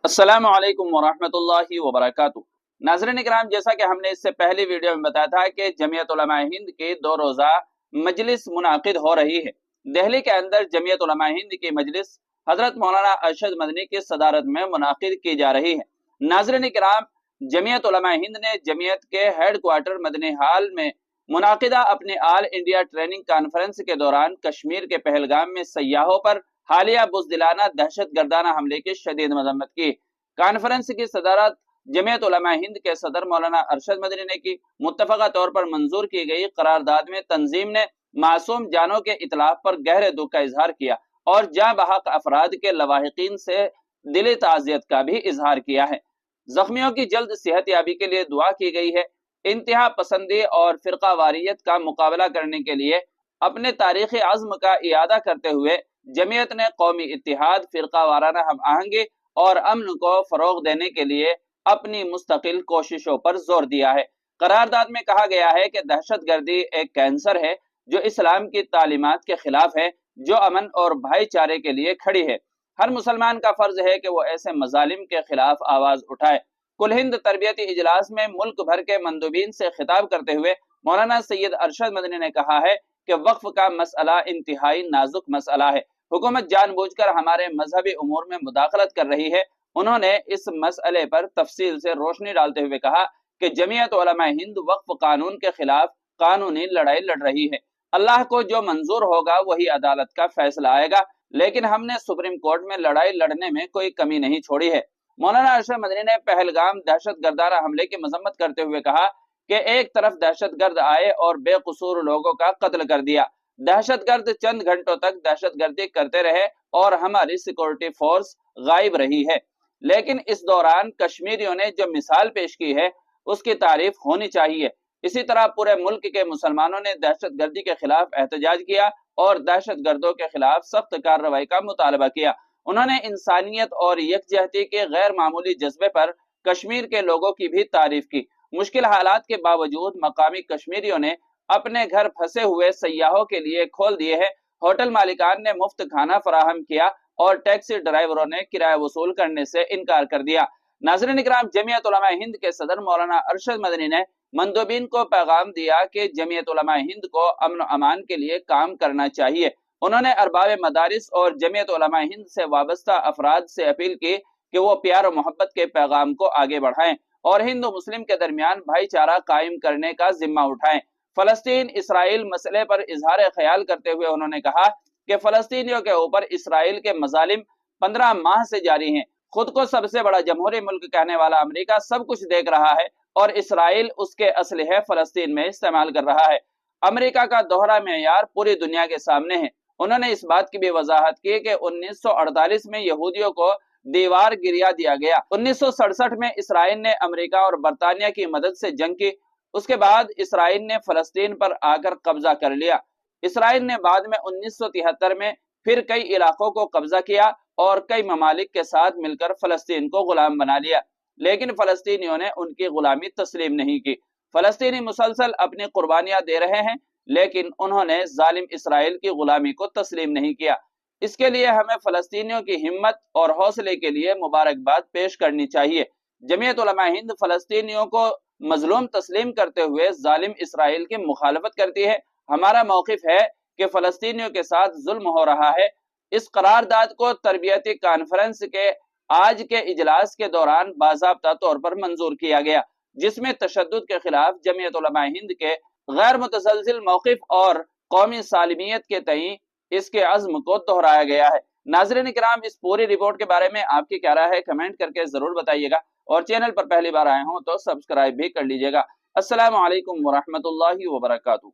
अस्सलामु अलैकुम वरहमतुल्लाहि वबरकातुहू। नाज़रीन इकराम, जैसा कि हमने इससे पहले वीडियो में बताया था कि जमीयत उलमा हिंद की 2 रोज़ा मजलिस मुनाकिद हो रही है। दिल्ली के अंदर जमीयत उलमा हिंद की मजलिस हजरत मौलाना अरशद मदनी की सदारत में मुनाकिद की जा रही है। नाज़रीन इकराम, जमीयत उलमा हिंद ने जमीयत के हेड क्वार्टर मदनी हाल में मुनाकिदा अपने ऑल इंडिया ट्रेनिंग कॉन्फ्रेंस के दौरान कश्मीर के पहलगाम में सयाहों पर हालिया बुज़दिलाना दहशत गर्दाना हमले की शदीद मजम्मत की। कॉन्फ्रेंस की सदारत जमीयत उलमा हिंद के सदर मौलाना अरशद मदनी ने की। मुत्तफ़क़ा तौर पर मंजूर की गई करारदाद में तंजीम ने मासूम जानों के इतलाफ पर गहरे दुख का इजहार किया और जाँ बहक अफराद के लवाहिकीन से दिली ताज़ियत का भी इजहार किया है। जख्मियों की जल्द सेहत याबी के लिए दुआ की गई है। इंतहा पसंदी और फिरका वारियत का मुकाबला करने के लिए अपने तारीखी अज़्म का इयादा करते हुए जमीयत ने कौमी इत्तिहाद, फिरका वाराना हम आहंगी और अमन को फरोग देने के लिए अपनी मुस्तकिल कोशिशों पर जोर दिया है। करारदाद में कहा गया है कि दहशत गर्दी एक कैंसर है जो इस्लाम की तालीमात के खिलाफ है, जो अमन और भाईचारे के लिए खड़ी है। हर मुसलमान का फर्ज है कि वो ऐसे मजालिम के खिलाफ आवाज उठाए। कुल हिंद तरबियती इजलास में मुल्क भर के मंदूबीन से खिताब करते हुए मौलाना सैयद अरशद मदनी ने कहा है कि वक्फ का मसला इंतहाई नाजुक मसला है। हुकूमत जानबूझकर हमारे मजहबी उमूर में मुदाखलत कर रही है। उन्होंने इस मसले पर तफसील से रोशनी डालते हुए कहा कि जमीयत उलमा हिंद वक्फ कानून के खिलाफ कानूनी लड़ाई लड़ रही है। अल्लाह को जो मंजूर होगा वही अदालत का फैसला आएगा, लेकिन हमने सुप्रीम कोर्ट में लड़ाई लड़ने में कोई कमी नहीं छोड़ी है। मौलाना अरशद मदनी ने पहलगाम दहशत गर्दाना हमले की मजम्मत करते हुए कहा कि एक तरफ दहशत गर्द आए और बेकसूर लोगों का कत्ल कर दिया। दहशतगर्द चंद घंटों तक दहशतगर्दी करते रहे और हमारी सिक्योरिटी फोर्स गायब रही है, लेकिन इस दौरान कश्मीरियों ने जो मिसाल पेश की है उसकी तारीफ होनी चाहिए। इसी तरह पूरे मुल्क के मुसलमानों ने दहशतगर्दी के खिलाफ एहतजाज किया और दहशतगर्दों के खिलाफ सख्त कार्रवाई का मुतालबा किया। उन्होंने इंसानियत और यकजहती के गैर मामूली जज्बे पर कश्मीर के लोगों की भी तारीफ की। मुश्किल हालात के बावजूद मकामी कश्मीरियों ने अपने घर फंसे हुए सयाहों के लिए खोल दिए हैं। होटल मालिकान ने मुफ्त खाना फराहम किया और टैक्सी ड्राइवरों ने किराया वसूल करने से इनकार कर दिया। नाज़रीन इकराम, जमीयत उलमा हिंद के सदर मौलाना अरशद मदनी ने मंदूबीन को पैगाम दिया कि जमीयत उलमा हिंद को अमन अमान के लिए काम करना चाहिए। उन्होंने अरबाब मदारिस और जमीयत उलमा हिंद से वाबस्ता अफराद से अपील की कि वो प्यार और मोहब्बत के पैगाम को आगे बढ़ाएं और हिंदू मुस्लिम के दरमियान भाईचारा कायम करने का जिम्मा उठाएं। फलस्तीन इसराइल मसले पर इजहार ख्याल करते हुए उन्होंने कहा कि फलस्तीनियों के ऊपर इसराइल के मजालिम 15 माह से जारी हैं। खुद को सबसे बड़ा जमहूरी मुल्क कहने वाला अमेरिका सब कुछ देख रहा है और इसराइल उसके असलहे फलस्तीन में इस्तेमाल कर रहा है। अमेरिका का दोहरा मेयार पूरी दुनिया के सामने है। उन्होंने इस बात की भी वजाहत की कि 1948 में यहूदियों को दीवार गिरा दिया गया। 1967 में इसराइल ने अमेरिका और बरतानिया की मदद से जंग की। उसके बाद इसराइल ने फलस्तीन पर आकर कब्जा कर लिया। इसराइल ने बाद में 1973 में फिर कई इलाकों को कब्जा किया और कई ममालिक के साथ मिलकर फलस्तीन को गुलाम बना लिया, लेकिन फलस्तीनियों ने उनकी गुलामी तस्लीम नहीं की। फलस्तीनी मुसलसल अपनी कुर्बानियां दे रहे हैं, लेकिन उन्होंने जालिम इसराइल की गुलामी को तस्लीम नहीं किया। इसके लिए हमें फलस्तीनियों की हिम्मत और हौसले के लिए मुबारकबाद पेश करनी चाहिए। जमीयत उलमा हिंद फलस्तीनियों को मजलूम तस्लीम करते हुए जालिम इसराइल की मुखालफत करती है। हमारा मौकिफ है कि फलस्तीनियों के साथ जुल्म हो रहा है। इस करारदाद को तरबियती कॉन्फ्रेंस के आज के इजलास के दौरान बाज़ाब्ता तौर पर मंजूर किया गया, जिसमें तशद्दुद के खिलाफ जमीयत उलमा हिंद के गैर मुतज़लज़िल मौकिफ और कौमी सालिमियत के तई इसके अज़्म को दोहराया गया है। नाज़रीन इकराम, इस पूरी रिपोर्ट के बारे में आपकी क्या राय है कमेंट करके जरूर बताइएगा और चैनल पर पहली बार आए हों तो सब्सक्राइब भी कर लीजिएगा। अस्सलामु अलैकुम वरहमतुल्लाहि वबरकातुहू।